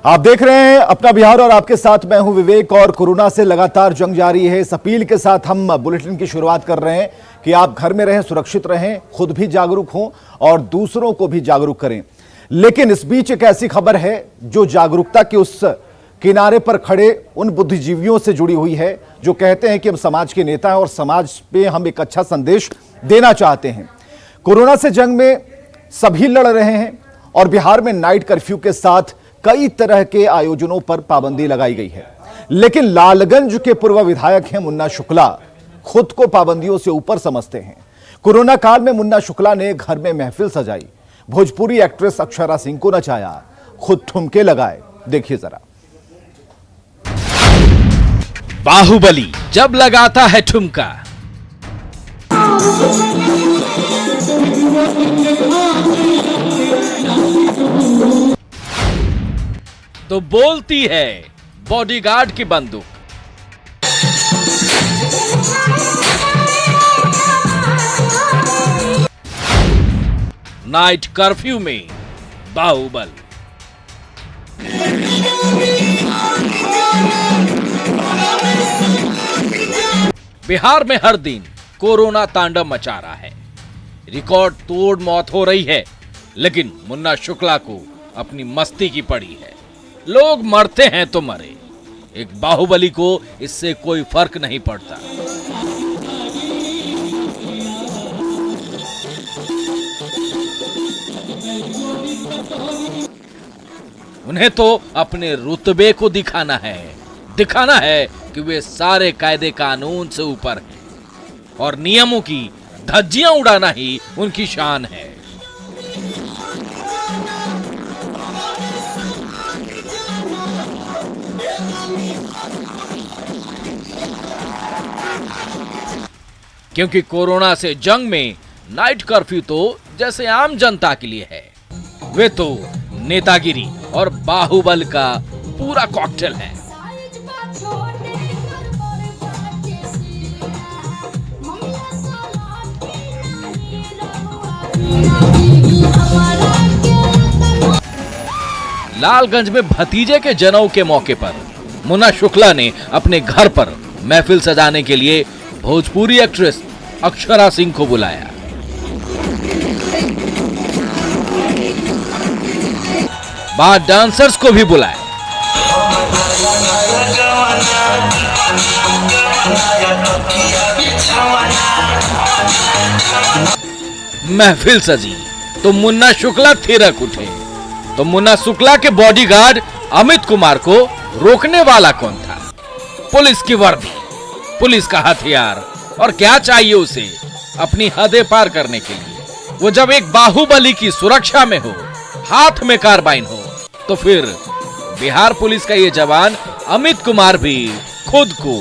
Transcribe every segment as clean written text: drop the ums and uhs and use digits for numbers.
आप देख रहे हैं अपना बिहार और आपके साथ मैं हूं विवेक। और कोरोना से लगातार जंग जारी है। इस अपील के साथ हम बुलेटिन की शुरुआत कर रहे हैं कि आप घर में रहें, सुरक्षित रहें, खुद भी जागरूक हों और दूसरों को भी जागरूक करें। लेकिन इस बीच एक ऐसी खबर है जो जागरूकता के उस किनारे पर खड़े उन बुद्धिजीवियों से जुड़ी हुई है जो कहते हैं कि हम समाज के नेता हैं और समाज पे हम एक अच्छा संदेश देना चाहते हैं। कोरोना से जंग में सभी लड़ रहे हैं और बिहार में नाइट कर्फ्यू के साथ कई तरह के आयोजनों पर पाबंदी लगाई गई है। लेकिन लालगंज के पूर्व विधायक हैं मुन्ना शुक्ला, खुद को पाबंदियों से ऊपर समझते हैं। कोरोना काल में मुन्ना शुक्ला ने घर में महफिल सजाई, भोजपुरी एक्ट्रेस अक्षरा सिंह को नचाया, खुद ठुमके लगाए। देखिए जरा। बाहुबली जब लगाता है ठुमका, तो बोलती है बॉडीगार्ड की बंदूक। नाइट कर्फ्यू में बाहुबल। बिहार में हर दिन कोरोना तांडव मचा रहा है। रिकॉर्ड तोड़ मौत हो रही है, लेकिन मुन्ना शुक्ला को अपनी मस्ती की पड़ी है। लोग मरते हैं तो मरे, एक बाहुबली को इससे कोई फर्क नहीं पड़ता। उन्हें तो अपने रुतबे को दिखाना है कि वे सारे कायदे कानून से ऊपर हैं और नियमों की धज्जियां उड़ाना ही उनकी शान है। क्योंकि कोरोना से जंग में नाइट कर्फ्यू तो जैसे आम जनता के लिए है, वे तो नेतागिरी और बाहुबल का पूरा कॉकटेल है। लालगंज में भतीजे के जनेऊ के मौके पर मुन्ना शुक्ला ने अपने घर पर महफिल सजाने के लिए भोजपुरी एक्ट्रेस अक्षरा सिंह को बुलाया। बाद डांसर्स को भी बुलाया। महफिल सजी तो मुन्ना शुक्ला थिरक उठे। तो मुन्ना शुक्ला के बॉडीगार्ड अमित कुमार को रोकने वाला कौन था? पुलिस की वर्दी, पुलिस का हथियार, और क्या चाहिए उसे अपनी हदें पार करने के लिए। वो जब एक बाहुबली की सुरक्षा में हो, हाथ में कार्बाइन हो, तो फिर बिहार पुलिस का ये जवान अमित कुमार भी खुद को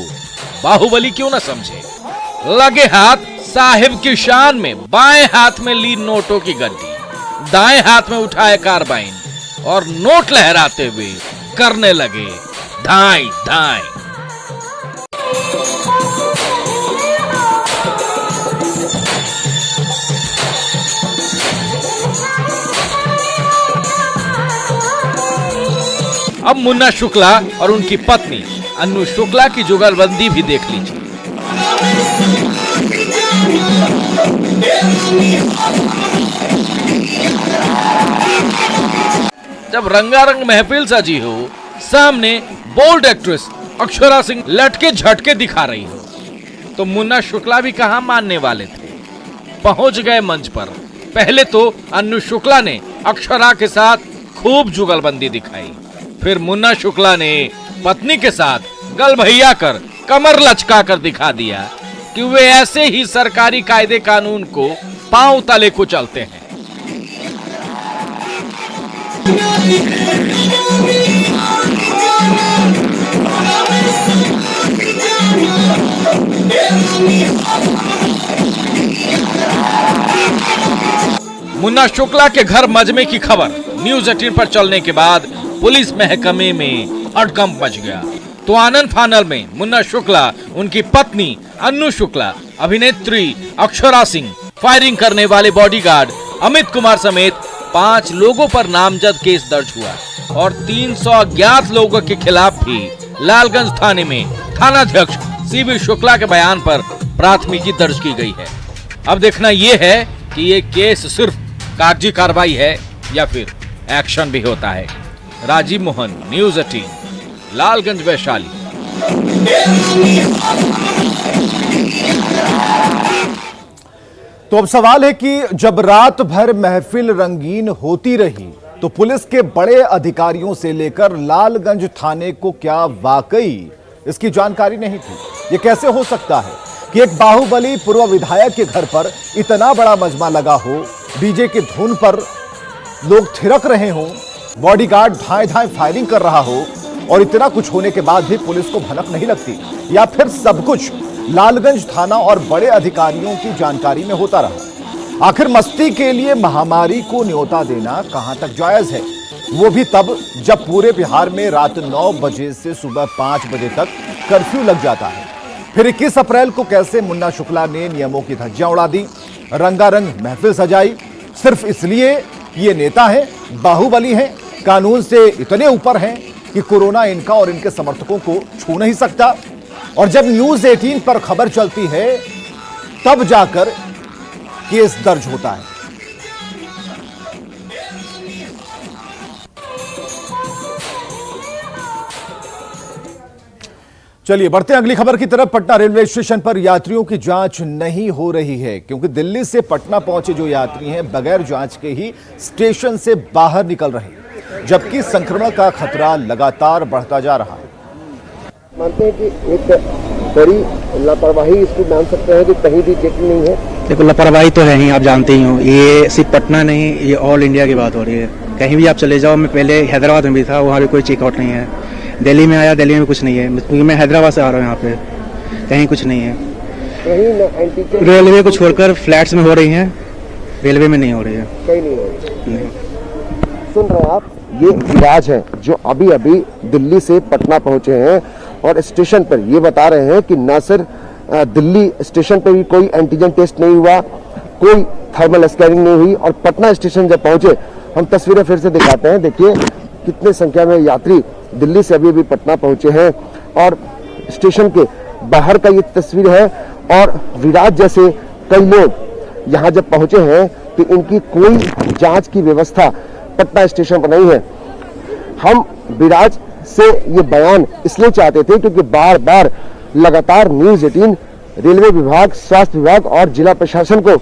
बाहुबली क्यों न समझे। लगे हाथ साहिब की शान में बाएं हाथ में ली नोटों की गड्डी, दाएं हाथ में उठाए कार्बाइन और नोट लहराते हुए करने लगे धाई धाई। अब मुन्ना शुक्ला और उनकी पत्नी अन्नू शुक्ला की जुगलबंदी भी देख लीजिए। जब रंगारंग महफिल सजी हो, सामने बोल्ड एक्ट्रेस अक्षरा सिंह लटके झटके दिखा रही हो, तो मुन्ना शुक्ला भी कहां मानने वाले थे। पहुंच गए मंच पर। पहले तो अन्नू शुक्ला ने अक्षरा के साथ खूब जुगलबंदी दिखाई, फिर मुन्ना शुक्ला ने पत्नी के साथ गल भैया कर कमर लचका कर दिखा दिया कि वे ऐसे ही सरकारी कायदे कानून को पांव तले को चलते हैं। मुन्ना शुक्ला के घर मजमे की खबर न्यूज 18 पर चलने के बाद पुलिस महकमे में हड़कंप मच गया। तो आनन फानल में मुन्ना शुक्ला, उनकी पत्नी अन्नू शुक्ला, अभिनेत्री अक्षरा सिंह, फायरिंग करने वाले बॉडीगार्ड अमित कुमार समेत 5 लोगों पर नामजद केस दर्ज हुआ। और 300 अज्ञात लोगों के खिलाफ भी लालगंज थाने में थानाध्यक्ष सीबी शुक्ला के बयान पर प्राथमिकी दर्ज की गई है। अब देखना यह है कि ये केस सिर्फ कागजी कार्रवाई है या फिर एक्शन भी होता है। राजीव मोहन, न्यूज़ 18, लालगंज, वैशाली। तो अब सवाल है कि जब रात भर महफिल रंगीन होती रही तो पुलिस के बड़े अधिकारियों से लेकर लालगंज थाने को क्या वाकई इसकी जानकारी नहीं थी? ये कैसे हो सकता है कि एक बाहुबली पूर्व विधायक के घर पर इतना बड़ा मजमा लगा हो, डीजे की धुन पर लोग थिरक रहे हों, बॉडीगार्ड धाए धाए फायरिंग कर रहा हो और इतना कुछ होने के बाद भी पुलिस को भनक नहीं लगती? या फिर सब कुछ लालगंज थाना और बड़े अधिकारियों की जानकारी में होता रहा? आखिर मस्ती के लिए महामारी को न्योता देना कहां तक जायज है, वो भी तब जब पूरे बिहार में रात 9 बजे से सुबह 5 बजे तक कर्फ्यू लग जाता है। फिर 21 अप्रैल को कैसे मुन्ना शुक्ला ने नियमों की धज्जियां उड़ा दी, रंगारंग महफिल सजाई, सिर्फ इसलिए कि ये नेता हैं, बाहुबली हैं, कानून से इतने ऊपर हैं कि कोरोना इनका और इनके समर्थकों को छू नहीं सकता। और जब न्यूज़ 18 पर खबर चलती है तब जाकर केस दर्ज होता है। चलिए बढ़ते हैं अगली खबर की तरफ। पटना रेलवे स्टेशन पर यात्रियों की जांच नहीं हो रही है क्योंकि दिल्ली से पटना पहुंचे जो यात्री हैं बगैर जांच के ही स्टेशन से बाहर निकल रहे हैं, जबकि संक्रमण का खतरा लगातार बढ़ता जा रहा है। मानते हैं कि एक बड़ी लापरवाही इसको मान सकते हैं कि कहीं भी चेकिंग नहीं है। देखो लापरवाही तो है ही, आप जानते ही हो। ये सिर्फ पटना नहीं, ये ऑल इंडिया की बात हो रही है। कहीं भी आप चले जाओ, मैं पहले हैदराबाद में भी था, वहाँ भी कोई चेकआउट नहीं है। दिल्ली में आया, दिल्ली में कुछ नहीं है, क्योंकि मैं हैदराबाद से आ रहा हूँ, यहाँ पे कहीं कुछ नहीं है। कहीं रेलवे को छोड़कर फ्लैट्स में हो रही हैं, रेलवे में नहीं हो रही है। कहीं नहीं हो रही। सुन रहे हैं आप, ये विराज है जो अभी अभी दिल्ली से पटना पहुंचे हैं और स्टेशन पर ये बता रहे हैं कि न सिर्फ दिल्ली स्टेशन पर भी कोई एंटीजन टेस्ट नहीं हुआ, कोई थर्मल स्कैनिंग नहीं हुई, और पटना स्टेशन जब पहुंचे, हम तस्वीरें फिर से दिखाते हैं। देखिए कितने संख्या में यात्री दिल्ली से अभी पटना पहुंचे हैं और स्टेशन के बाहर का ये तस्वीर है। और विराज जैसे कई लोग यहाँ जब पहुंचे हैं तो इनकी कोई जांच की व्यवस्था पटना स्टेशन पर नहीं है। हम विराज से ये बयान इसलिए चाहते थे क्योंकि बार बार लगातार न्यूज़ 18 रेलवे विभाग, स्वास्थ्य विभाग और जिला प्रशासन को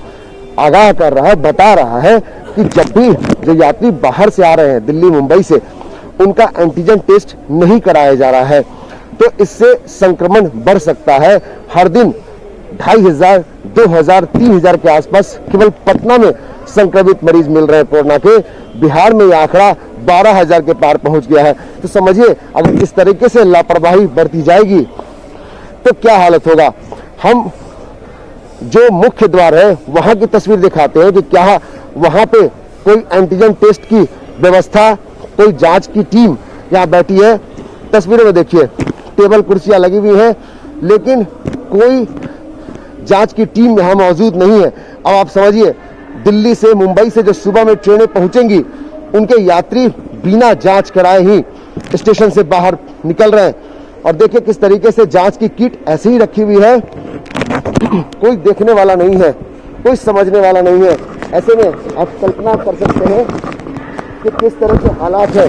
आगाह कर रहा है, बता रहा है कि जब भी जो यात्री बाहर से आ रहे हैं दिल्ली, मुंबई से, उनका एंटीजन टेस्ट नहीं कराया जा रहा है तो इससे संक्रमण बढ़ सकता है। हर दिन 2500, 2000, 3000 के आसपास केवल पटना में संक्रमित मरीज मिल रहे हैं कोरोना के। बिहार में यह आंकड़ा 12000 के पार पहुंच गया है। तो समझिए अगर इस तरीके से लापरवाही बढ़ती जाएगी तो क्या हालत होगा। हम जो मुख्य द्वार है वहां की तस्वीर दिखाते हैं कि क्या वहां पे कोई एंटीजन टेस्ट की व्यवस्था, कोई जांच की टीम यहाँ बैठी है। तस्वीरों में देखिए टेबल कुर्सियां लगी हुई हैं, लेकिन कोई जांच की टीम यहाँ मौजूद नहीं है। अब आप समझिए दिल्ली से, मुंबई से जो सुबह में ट्रेनें पहुंचेंगी, उनके यात्री बिना जांच कराए ही स्टेशन से बाहर निकल रहे हैं। और देखिए किस तरीके से जांच की किट ऐसे ही रखी हुई है, कोई देखने वाला नहीं है, कोई समझने वाला नहीं है। ऐसे में आप कल्पना कर सकते हैं कि किस तरह के हालात है।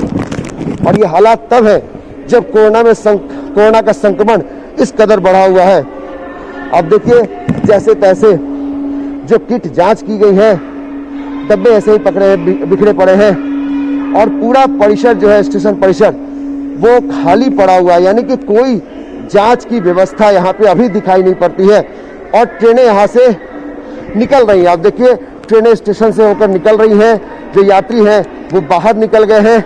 और ये हालात तब है जब कोरोना का संक्रमण इस कदर बढ़ा हुआ है। अब देखिए जैसे तैसे जो किट जांच की गई है, डब्बे ऐसे ही बिखरे पड़े हैं और पूरा परिसर जो है, स्टेशन परिसर, वो खाली पड़ा हुआ है। यानी कि कोई जांच की व्यवस्था यहाँ पे अभी दिखाई नहीं पड़ती है और ट्रेनें यहाँ से निकल रही हैं। आप देखिए ट्रेनें स्टेशन से होकर निकल रही हैं, जो यात्री हैं वो बाहर निकल गए हैं।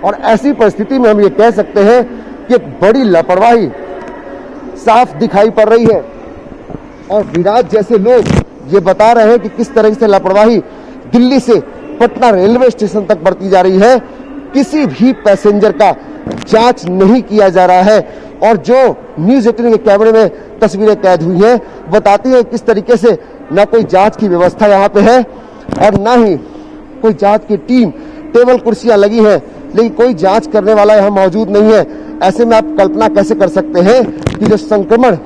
और ऐसी परिस्थिति में हम ये कह सकते हैं कि एक बड़ी लापरवाही साफ दिखाई पड़ रही है। और विराज जैसे लोग ये बता रहे हैं कि किस तरह से लापरवाही दिल्ली से पटना रेलवे स्टेशन तक बढ़ती जा रही है। किसी भी पैसेंजर का जांच नहीं किया जा रहा है। और जो न्यूज़ 18 के कैमरे में तस्वीरें कैद हुई हैं बताती हैं किस तरीके से ना कोई जांच की व्यवस्था यहाँ पे है और ना ही कोई जांच की टीम। टेबल कुर्सियां लगी हैं, लेकिन कोई जांच करने वाला यहाँ मौजूद नहीं है। ऐसे में आप कल्पना कैसे कर सकते हैं कि जो संक्रमण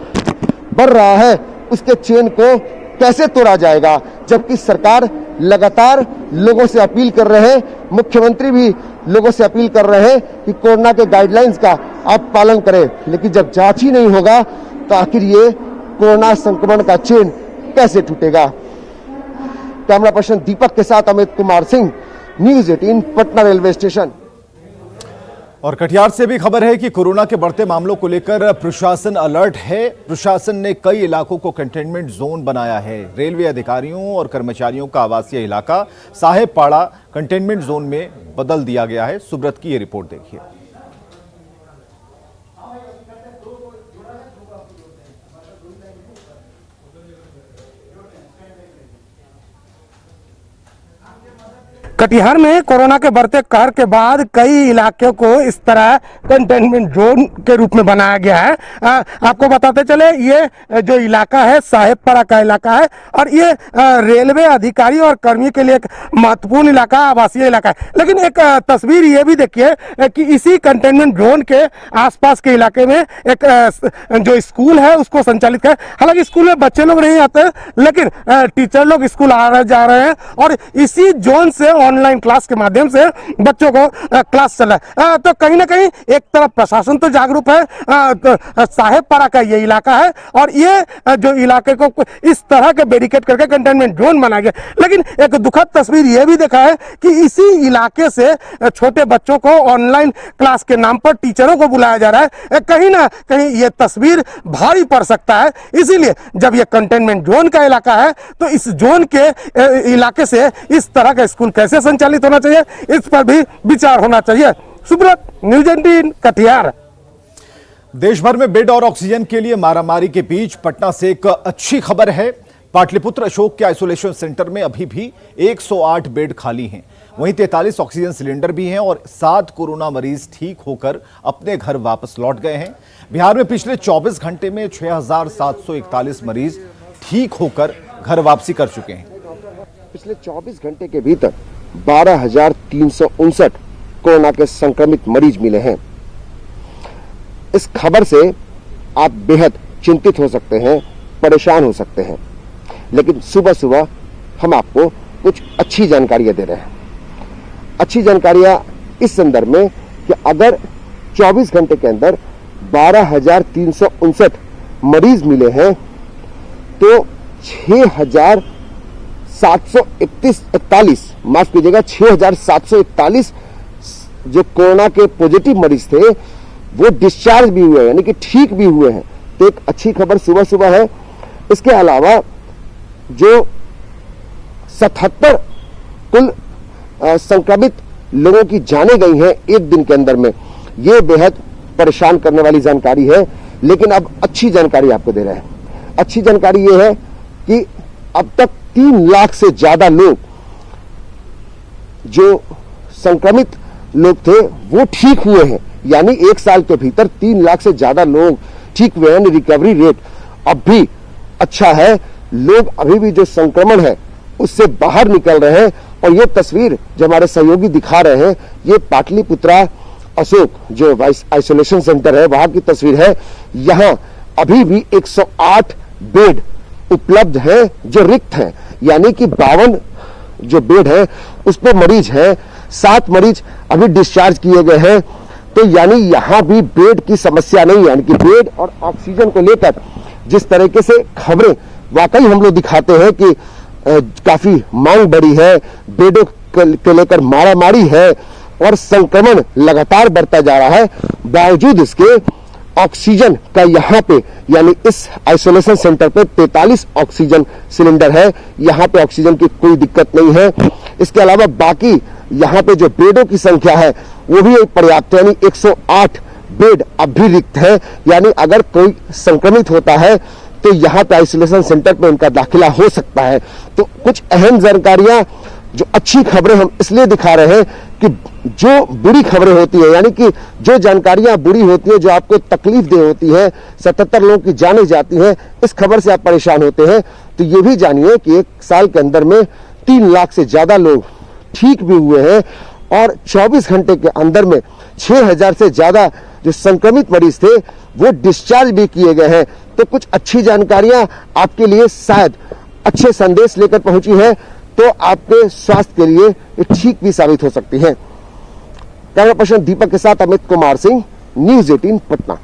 बढ़ रहा है उसके चेन को कैसे तोड़ा जाएगा, जबकि सरकार लगातार लोगों से अपील कर रहे हैं, मुख्यमंत्री भी लोगों से अपील कर रहे हैं कि कोरोना के गाइडलाइंस का आप पालन करें। लेकिन जब जांच ही नहीं होगा तो आखिर ये कोरोना संक्रमण का चेन कैसे टूटेगा। कैमरा पर्सन दीपक के साथ Amit Kumar Singh, news 18 Patna railway station. और कटिहार से भी खबर है कि कोरोना के बढ़ते मामलों को लेकर प्रशासन अलर्ट है। प्रशासन ने कई इलाकों को कंटेनमेंट जोन बनाया है। रेलवे अधिकारियों और कर्मचारियों का आवासीय इलाका साहेबपाड़ा कंटेनमेंट जोन में बदल दिया गया है। सुब्रत की ये रिपोर्ट देखिए। कटिहार में कोरोना के बढ़ते कहर के बाद कई इलाकों को इस तरह कंटेनमेंट जोन के रूप में बनाया गया है। आपको बताते चले, ये जो इलाका है साहेबपाड़ा का इलाका है और ये रेलवे अधिकारी और कर्मी के लिए एक महत्वपूर्ण इलाका, आवासीय इलाका है। लेकिन एक तस्वीर ये भी देखिए कि इसी कंटेनमेंट जोन के आसपास के इलाके में एक जो स्कूल है उसको संचालित कर, हालांकि स्कूल में बच्चे लोग नहीं आते लेकिन टीचर लोग स्कूल आ रहे जा रहे हैं और इसी जोन से ऑनलाइन क्लास के माध्यम से बच्चों को क्लास चल रहा है। तो कहीं ना कहीं एक तरफ प्रशासन तो जागरूक है, तो साहेबपाड़ा का ये इलाका है और ये जो इलाके को इस तरह के बैरिकेड करके कंटेनमेंट जोन बनाया गया। लेकिन एक दुखद तस्वीर ये भी देखा है कि इसी इलाके से छोटे बच्चों को ऑनलाइन क्लास के नाम पर टीचरों को बुलाया जा रहा है। कहीं ना कहीं ये तस्वीर भारी पड़ सकता है। इसीलिए जब ये कंटेनमेंट जोन का इलाका है तो इस जोन के इलाके से इस तरह का स्कूल कैसे संचालित होना चाहिए, इस पर भी विचार होना चाहिए। सुब्रत, न्यूज़ 18 कटिहार। देश भर में बेड और ऑक्सीजन के लिए मारामारी के बीच पटना से एक अच्छी खबर है। पाटलिपुत्र अशोक के आइसोलेशन सेंटर में अभी भी 108 बेड खाली हैं। वहीं 43 ऑक्सीजन सिलेंडर भी हैं और 7 कोरोना मरीज ठीक होकर अपने घर वापस लौट गए हैं। बिहार में पिछले 24 घंटे में 6,741 मरीज ठीक होकर घर वापसी कर चुके हैं। पिछले 24 घंटे के भीतर 12,359 कोरोना के संक्रमित मरीज मिले हैं। इस खबर से आप बेहद चिंतित हो सकते हैं, परेशान हो सकते हैं, लेकिन सुबह सुबह हम आपको कुछ अच्छी जानकारियां दे रहे हैं। अच्छी जानकारियां इस संदर्भ में कि अगर 24 घंटे के अंदर 12,359 मरीज मिले हैं तो 6,741 माफ कीजिएगा 6,741 जो कोरोना के पॉजिटिव मरीज थे वो डिस्चार्ज भी हुए हैं, यानी कि ठीक भी हुए हैं। तो एक अच्छी खबर सुबह सुबह है। इसके अलावा जो 77 कुल संक्रमित लोगों की जाने गई हैं एक दिन के अंदर में, ये बेहद परेशान करने वाली जानकारी है। लेकिन अब अच्छी जानकारी आपको दे रहे हैं। अच्छी जानकारी ये है कि अब तक 3 लाख से ज्यादा लोग जो संक्रमित लोग थे वो ठीक हुए हैं, यानी एक साल के भीतर 3 लाख से ज्यादा लोग ठीक हुए हैं। रिकवरी रेट अब भी अच्छा है, लोग अभी भी जो संक्रमण है उससे बाहर निकल रहे हैं। और ये तस्वीर जो हमारे सहयोगी दिखा रहे हैं, ये पाटलिपुत्रा अशोक जो आइसोलेशन सेंटर है वहां की तस्वीर है। यहां अभी भी 108 बेड उपलब्ध हैं जो रिक्त हैं, यानी कि 52 जो बेड है उस पर मरीज हैं, 7 मरीज अभी डिस्चार्ज किए गए हैं। तो यानी यहां भी बेड की समस्या नहीं है, यानी कि बेड और ऑक्सीजन को लेकर जिस तरीके से खबरें वाकई हम लोग दिखाते हैं कि काफी मांग बढ़ी है, बेडों को लेकर मारामारी है और संक्रमण लगातार बढ़ता जा रहा है, बावजूद इसके ऑक्सीजन का यहाँ पे यानी इस आइसोलेशन सेंटर पे 43 ऑक्सीजन सिलेंडर है। यहाँ पे ऑक्सीजन की कोई दिक्कत नहीं है। इसके अलावा बाकी यहाँ पे जो बेडों की संख्या है वो भी पर्याप्त है, यानी 108 बेड अब भी रिक्त है। यानी अगर कोई संक्रमित होता है तो यहाँ पे आइसोलेशन सेंटर पे उनका दाखिला हो सकता है। तो कुछ अहम जानकारियां, जो अच्छी खबरें हम इसलिए दिखा रहे हैं कि जो बुरी खबरें होती है, यानी कि जो जानकारियां बुरी होती है, जो आपको तकलीफ दे होती है, 77 लोगों की जाने जाती हैं, इस खबर से आप परेशान होते हैं, तो ये भी जानिए कि एक साल के अंदर में 3 लाख से ज्यादा लोग ठीक भी हुए हैं और 24 घंटे के अंदर में 6000 से ज्यादा जो संक्रमित मरीज थे वो डिस्चार्ज भी किए गए हैं। तो कुछ अच्छी जानकारियां आपके लिए शायद अच्छे संदेश लेकर पहुंची है, तो आपके स्वास्थ्य के लिए ये ठीक भी साबित हो सकती है। कैमरा पर्सन दीपक के साथ अमित कुमार सिंह, न्यूज़ 18 पटना।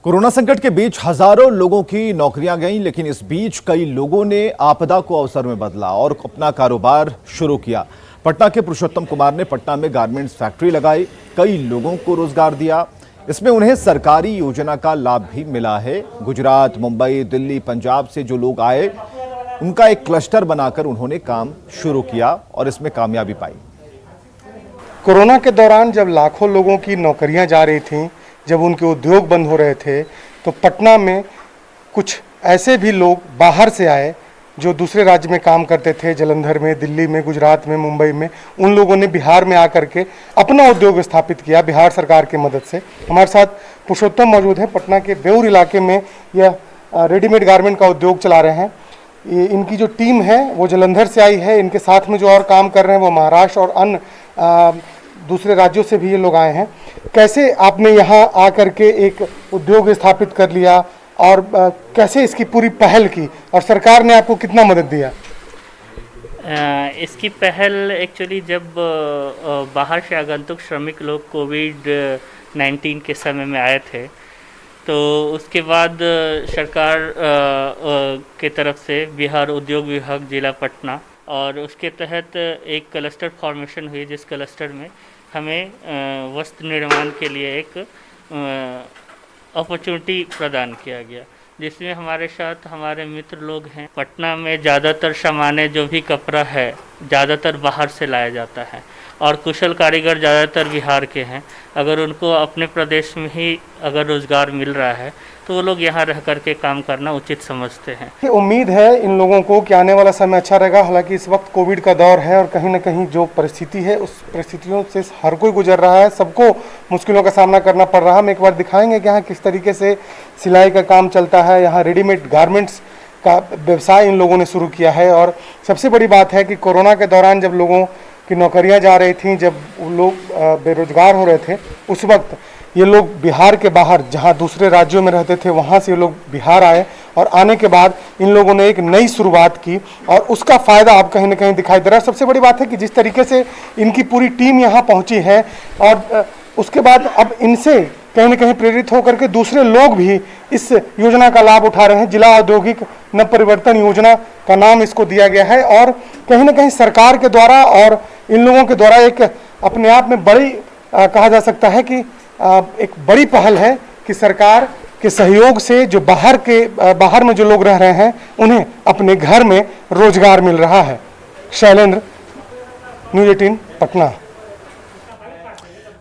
कोरोना संकट के बीच हजारों लोगों की नौकरियां गईं, लेकिन इस बीच कई लोगों ने आपदा को अवसर में बदला और अपना कारोबार शुरू किया। पटना के पुरुषोत्तम कुमार ने पटना में गारमेंट्स फैक्ट्री लगाई, कई लोगों को रोजगार दिया। इसमें उन्हें सरकारी योजना का लाभ भी मिला है। गुजरात, मुंबई, दिल्ली, पंजाब से जो लोग आए, उनका एक क्लस्टर बनाकर उन्होंने काम शुरू किया और इसमें कामयाबी पाई। कोरोना के दौरान जब लाखों लोगों की नौकरियां जा रही थीं, जब उनके उद्योग बंद हो रहे थे, तो पटना में कुछ ऐसे भी लोग बाहर से आए जो दूसरे राज्य में काम करते थे, जालंधर में, दिल्ली में, गुजरात में, मुंबई में। उन लोगों ने बिहार में आकर के अपना उद्योग स्थापित किया बिहार सरकार की मदद से। हमारे साथ पुरुषोत्तम मौजूद है, पटना के बेउर इलाके में यह रेडीमेड गारमेंट का उद्योग चला रहे हैं। इनकी जो टीम है वो जालंधर से आई है, इनके साथ में जो और काम कर रहे हैं वो महाराष्ट्र और अन्य दूसरे राज्यों से भी ये लोग आए हैं। कैसे आपने यहाँ आकर के एक उद्योग स्थापित कर लिया और कैसे इसकी पूरी पहल की, और सरकार ने आपको कितना मदद दिया? इसकी पहल एक्चुअली जब बाहर से आगंतुक श्रमिक लोग कोविड-19 के समय में आए थे, तो उसके बाद सरकार के तरफ से बिहार उद्योग विभाग जिला पटना और उसके तहत एक क्लस्टर फॉर्मेशन हुई, जिस क्लस्टर में हमें वस्त्र निर्माण के लिए एक अपॉर्चुनिटी प्रदान किया गया, जिसमें हमारे साथ हमारे मित्र लोग हैं। पटना में ज़्यादातर सामान्य जो भी कपड़ा है ज़्यादातर बाहर से लाया जाता है और कुशल कारीगर ज़्यादातर बिहार के हैं। अगर उनको अपने प्रदेश में ही अगर रोज़गार मिल रहा है तो वो लोग यहाँ रह कर के काम करना उचित समझते हैं। उम्मीद है इन लोगों को कि आने वाला समय अच्छा रहेगा। हालांकि इस वक्त कोविड का दौर है और कहीं ना कहीं जो परिस्थिति है उस परिस्थितियों से हर कोई गुजर रहा है, सबको मुश्किलों का सामना करना पड़ रहा है। हम एक बार दिखाएंगे कि यहाँ किस तरीके से सिलाई का काम चलता है। यहाँ रेडीमेड गारमेंट्स का व्यवसाय इन लोगों ने शुरू किया है। और सबसे बड़ी बात है कि कोरोना के दौरान जब लोगों की नौकरियां जा रही थीं, जब लोग बेरोजगार हो रहे थे, उस वक्त ये लोग बिहार के बाहर जहां दूसरे राज्यों में रहते थे वहां से ये लोग बिहार आए और आने के बाद इन लोगों ने एक नई शुरुआत की और उसका फ़ायदा अब कहीं ना कहीं दिखाई दे रहा है। सबसे बड़ी बात है कि जिस तरीके से इनकी पूरी टीम यहाँ पहुँची है और उसके बाद अब इनसे कहीं ना कहीं प्रेरित होकर के दूसरे लोग भी इस योजना का लाभ उठा रहे हैं। जिला औद्योगिक नवपरिवर्तन योजना का नाम इसको दिया गया है और कहीं ना कहीं सरकार के द्वारा और इन लोगों के द्वारा एक अपने आप में बड़ी कहा जा सकता है कि एक बड़ी पहल है कि सरकार के सहयोग से जो बाहर में जो लोग रह रहे हैं उन्हें अपने घर में रोजगार मिल रहा है। शैलेंद्र, न्यूज़ 18 पटना।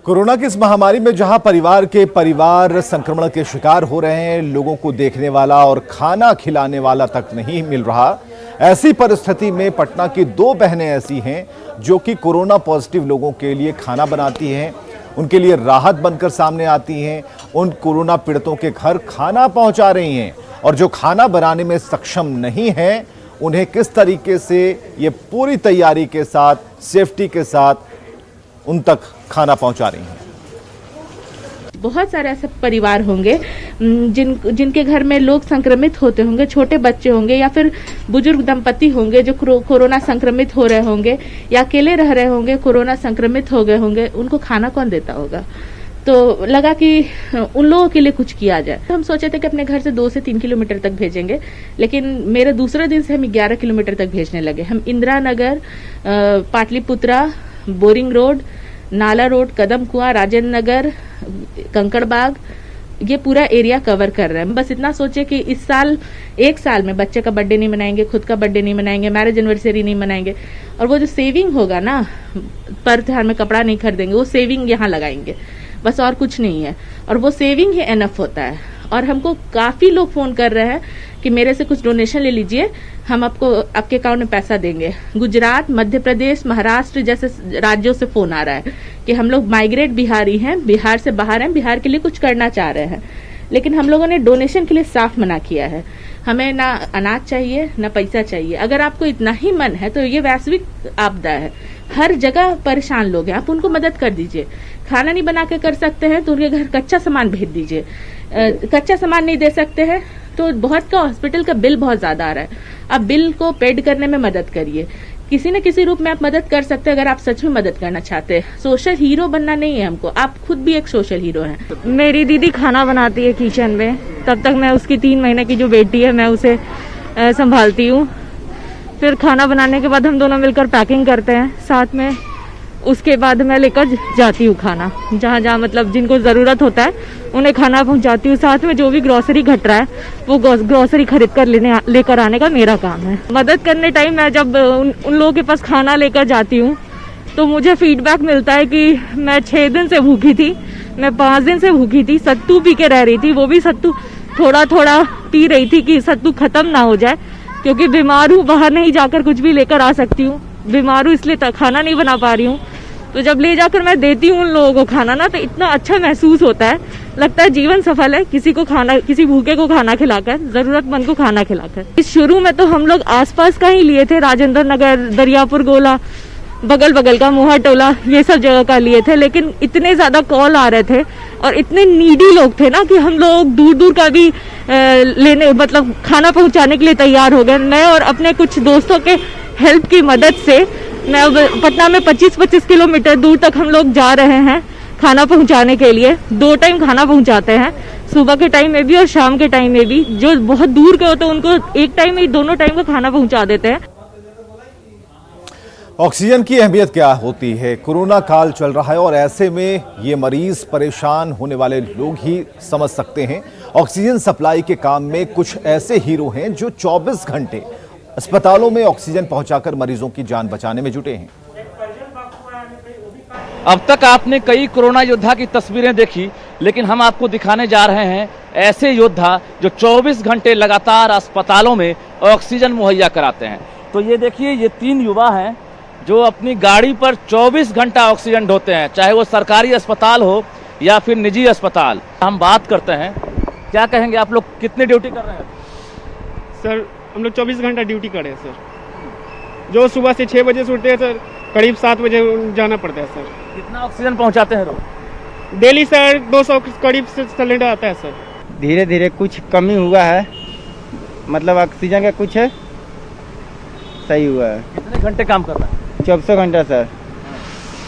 कोरोना की इस महामारी में जहां परिवार संक्रमण के शिकार हो रहे हैं, लोगों को देखने वाला और खाना खिलाने वाला तक नहीं मिल रहा, ऐसी परिस्थिति में पटना की 2 बहनें ऐसी हैं जो कि कोरोना पॉजिटिव लोगों के लिए खाना बनाती हैं, उनके लिए राहत बनकर सामने आती हैं, उन कोरोना पीड़ितों के घर खाना पहुंचा रही हैं और जो खाना बनाने में सक्षम नहीं हैं उन्हें किस तरीके से ये पूरी तैयारी के साथ, सेफ्टी के साथ उन तक खाना पहुंचा रही हैं। बहुत सारे ऐसे परिवार होंगे जिनके घर में लोग संक्रमित होते होंगे, छोटे बच्चे होंगे या फिर बुजुर्ग दंपति होंगे जो कोरोना संक्रमित हो रहे होंगे या अकेले रह रहे होंगे, कोरोना संक्रमित हो गए होंगे, उनको खाना कौन देता होगा। तो लगा कि उन लोगों के लिए कुछ किया जाए। हम सोचे थे कि अपने घर से 2 से 3 किलोमीटर तक भेजेंगे, लेकिन मेरे दूसरे दिन से हम 11 किलोमीटर तक भेजने लगे। हम इंदिरा नगर, पाटलिपुत्रा, बोरिंग रोड, नाला रोड, कदम कुआं, राजेंद्र नगर, कंकड़बाग, ये पूरा एरिया कवर कर रहे हैं। बस इतना सोचे कि इस साल 1 साल में बच्चे का बर्थडे नहीं मनाएंगे, खुद का बर्थडे नहीं मनाएंगे, मैरिज एनिवर्सरी नहीं मनाएंगे और वो जो सेविंग होगा ना, पर त्योहार में कपड़ा नहीं खरीदेंगे, वो सेविंग यहाँ लगाएंगे, बस और कुछ नहीं है। और वो सेविंग ही एनफ होता है। और हमको काफ़ी लोग फ़ोन कर रहे हैं कि मेरे से कुछ डोनेशन ले लीजिए, हम आपको आपके अकाउंट में पैसा देंगे। गुजरात, मध्य प्रदेश, महाराष्ट्र जैसे राज्यों से फ़ोन आ रहा है कि हम लोग माइग्रेट बिहारी हैं, बिहार से बाहर हैं, बिहार के लिए कुछ करना चाह रहे हैं, लेकिन हम लोगों ने डोनेशन के लिए साफ मना किया है। हमें ना अनाज चाहिए ना पैसा चाहिए। अगर आपको इतना ही मन है तो ये वैश्विक आपदा है, हर जगह परेशान लोग हैं, आप उनको मदद कर दीजिए। खाना नहीं बना के कर सकते हैं तो उनके घर कच्चा सामान भेज दीजिए। कच्चा सामान नहीं दे सकते हैं तो बहुत का हॉस्पिटल का बिल बहुत ज्यादा आ रहा है, आप बिल को पेड करने में मदद करिए। किसी न किसी रूप में आप मदद कर सकते हैं अगर आप सच में मदद करना चाहते हैं। सोशल हीरो बनना नहीं है हमको, आप खुद भी एक सोशल हीरो हैं। मेरी दीदी खाना बनाती है किचन में, तब तक मैं उसकी 3 महीने की जो बेटी है मैं उसे संभालती हूँ। फिर खाना बनाने के बाद हम दोनों मिलकर पैकिंग करते हैं साथ में। उसके बाद मैं लेकर जाती हूँ खाना, जहाँ जहाँ मतलब जिनको ज़रूरत होता है उन्हें खाना पहुँचाती हूँ। साथ में जो भी ग्रोसरी घट रहा है वो ग्रोसरी खरीद कर लेकर आने का मेरा काम है। मदद करने टाइम मैं जब उन लोगों के पास खाना लेकर जाती हूँ तो मुझे फीडबैक मिलता है कि मैं 6 दिन से भूखी थी, मैं 5 दिन से भूखी थी, सत्तू पी के रह रही थी, वो भी सत्तू थोड़ा थोड़ा पी रही थी कि सत्तू खत्म ना हो जाए, क्योंकि बीमार हूँ, बाहर नहीं जाकर कुछ भी लेकर आ सकती हूँ। बीमार हूँ इसलिए खाना नहीं बना पा रही हूँ। तो जब ले जाकर मैं देती हूँ उन लोगों को खाना ना, तो इतना अच्छा महसूस होता है, लगता है जीवन सफल है किसी को खाना, किसी भूखे को खाना खिलाकर, जरूरतमंद को खाना खिलाकर। इस शुरू में तो हम लोग आसपास का ही लिए थे, राजेंद्र नगर, दरियापुर गोला, बगल का मोहा टोला, ये सब जगह का लिए थे। लेकिन इतने ज्यादा कॉल आ रहे थे और इतने नीडी लोग थे ना कि हम लोग दूर दूर का भी लेने मतलब खाना पहुंचाने के लिए तैयार हो गए। मैं और अपने कुछ दोस्तों के हेल्प की मदद से मैं पटना में 25-25 किलोमीटर दूर तक हम लोग जा रहे हैं खाना पहुंचाने के लिए। 2 टाइम खाना पहुंचाते हैं, सुबह के टाइम में भी और शाम के टाइम में भी। जो बहुत दूर के होते हैं उनको एक टाइम में दोनों टाइम का खाना पहुंचा देते हैं। ऑक्सीजन की अहमियत क्या होती है? कोरोना काल चल रहा है और ऐसे में ये मरीज परेशान होने वाले लोग ही समझ सकते हैं। ऑक्सीजन सप्लाई के काम में कुछ ऐसे हीरो हैं जो 24 घंटे अस्पतालों में ऑक्सीजन पहुंचाकर मरीजों की जान बचाने में जुटे हैं। अब तक आपने कई कोरोना योद्धा की तस्वीरें देखी, लेकिन हम आपको दिखाने जा रहे हैं ऐसे योद्धा जो 24 घंटे लगातार अस्पतालों में ऑक्सीजन मुहैया कराते हैं। तो ये देखिए, ये 3 युवा हैं जो अपनी गाड़ी पर 24 घंटा ऑक्सीजन ढोते हैं, चाहे वो सरकारी अस्पताल हो या फिर निजी अस्पताल। हम बात करते हैं, क्या कहेंगे आप लोग, कितनी ड्यूटी कर रहे हैं? सर हम लोग 24 घंटा ड्यूटी कर रहे हैं सर। जो सुबह से 6 बजे से उठते हैं सर, करीब 7 बजे जाना पड़ता है सर। कितना ऑक्सीजन पहुंचाते हैं लोग? डेली सर 200 करीब से सिलेंडर आता है सर। धीरे धीरे कुछ कमी हुआ है, मतलब ऑक्सीजन का कुछ है सही हुआ है। कितने घंटे काम कर रहा है? 24 घंटा सर,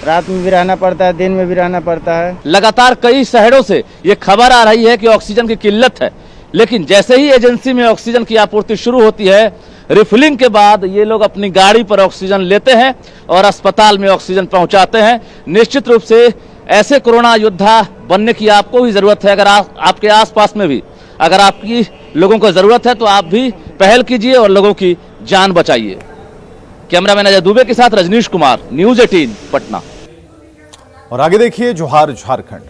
रात में भी रहना पड़ता है, दिन में भी रहना पड़ता है। लगातार कई शहरों से ये खबर आ रही है कि ऑक्सीजन की किल्लत है, लेकिन जैसे ही एजेंसी में ऑक्सीजन की आपूर्ति शुरू होती है, रिफिलिंग के बाद ये लोग अपनी गाड़ी पर ऑक्सीजन लेते हैं और अस्पताल में ऑक्सीजन पहुंचाते हैं। निश्चित रूप से ऐसे कोरोना योद्धा बनने की आपको भी जरूरत है। अगर आपके आसपास में भी अगर आपकी लोगों को जरूरत है तो आप भी पहल कीजिए और लोगों की जान बचाइए। कैमरामैन अजय दुबे के साथ रजनीश कुमार, न्यूज़ 18 पटना। और आगे देखिए जोहार झारखंड।